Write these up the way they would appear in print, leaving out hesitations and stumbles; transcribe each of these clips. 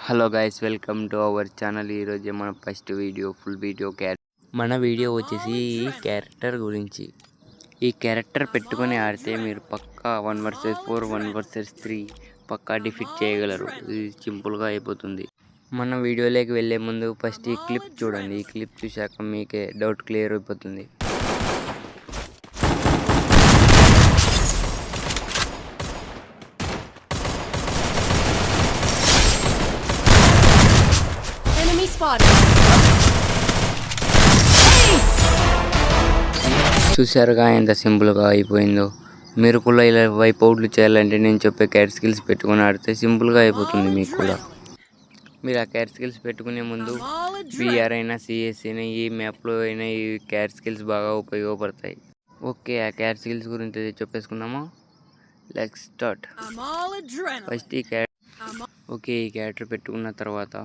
Hello guys, welcome to our channel. ఈరోజు మన first video full video మన video వచ్చేసి ఈ క్యారెక్టర్ గురించి. ఈ క్యారెక్టర్ పెట్టుకొని ఆడితే మీరు పక్కా 1 vs 4 1 vs 3 పక్కా డిఫీట్ చేయగలరు. ఇది సింపుల్గా అయిపోతుంది. మన వీడియోలోకి వెళ్ళే ముందు ఫస్ట్ ఈ క్లిప్ చూడండి. ఈ క్లిప్ చూశాక మీకే డౌట్ క్లియర్ అయిపోతుంది. చూసారుగా ఎంత సింపుల్గా అయిపోయిందో. మీరు కూడా ఇలా వైప్ అవుట్లు చేయాలంటే నేను చెప్పే క్యారెట్ స్కిల్స్ పెట్టుకుని ఆడితే సింపుల్గా అయిపోతుంది. మీకు కూడా మీరు ఆ క్యారెట్ స్కిల్స్ పెట్టుకునే ముందు విఆర్ అయినా సిఎస్ అయినా ఈ మ్యాప్లో అయినా ఈ క్యారెట్ స్కిల్స్ బాగా ఉపయోగపడతాయి. ఓకే, ఆ క్యారెట్ స్కిల్స్ గురించి చెప్పేసుకుందామా. Let's start. ఫస్ట్ ఈ క్యారెక్టర్ పెట్టుకున్న తర్వాత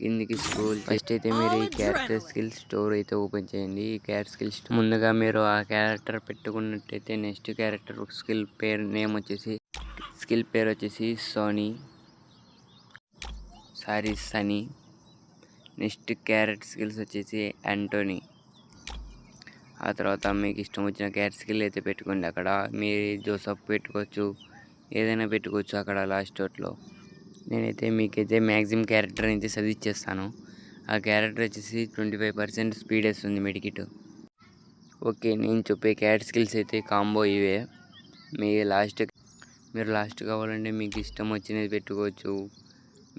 కిందికి స్క్రోల్. ఫస్ట్ అయితే మీరు ఈ క్యారెక్టర్ స్కిల్ స్టోర్ అయితే ఓపెన్ చేయండి. ఈ క్యారెక్టర్ స్కిల్ ముందుగా మీరు ఆ క్యారెక్టర్ పెట్టుకున్నట్టయితే నెక్స్ట్ క్యారెక్టర్ స్కిల్ పేరు నేమ్ వచ్చేసి సనీ. నెక్స్ట్ క్యారెక్టర్ స్కిల్స్ వచ్చేసి యాంటోనీ. ఆ తర్వాత మీకు ఇష్టం వచ్చిన క్యారెక్టర్ స్కిల్ అయితే పెట్టుకోండి. అక్కడ మీరు జోసఫ్ పెట్టుకోవచ్చు, ఏదైనా పెట్టుకోవచ్చు అక్కడ లాస్ట్ లో. నేనైతే మీకైతే మ్యాక్సిమం క్యారెక్టర్ అయితే సజెస్ట్ చేస్తాను. ఆ క్యారెక్టర్ వచ్చేసి 25% స్పీడ్ వస్తుంది మెడికిట్. ఓకే, నేను చెప్పే క్యారెక్టర్ స్కిల్స్ అయితే కాంబో ఇవే. మీరు లాస్ట్ కావాలంటే మీకు ఇష్టం వచ్చినది పెట్టుకోవచ్చు.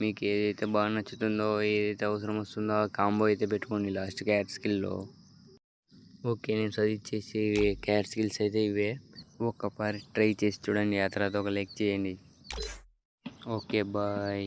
మీకు ఏదైతే బాగా నచ్చుతుందో, ఏదైతే అవసరం వస్తుందో ఆ కాంబో అయితే పెట్టుకోండి లాస్ట్ క్యారెక్టర్ స్కిల్లో. ఓకే, నేను సజెస్ట్ చేసే క్యారెక్టర్ స్కిల్స్ అయితే ఇవే. ఒకసారి ట్రై చేసి చూడండి. ఆ తర్వాత ఒక లైక్ చేయండి. Okay, bye.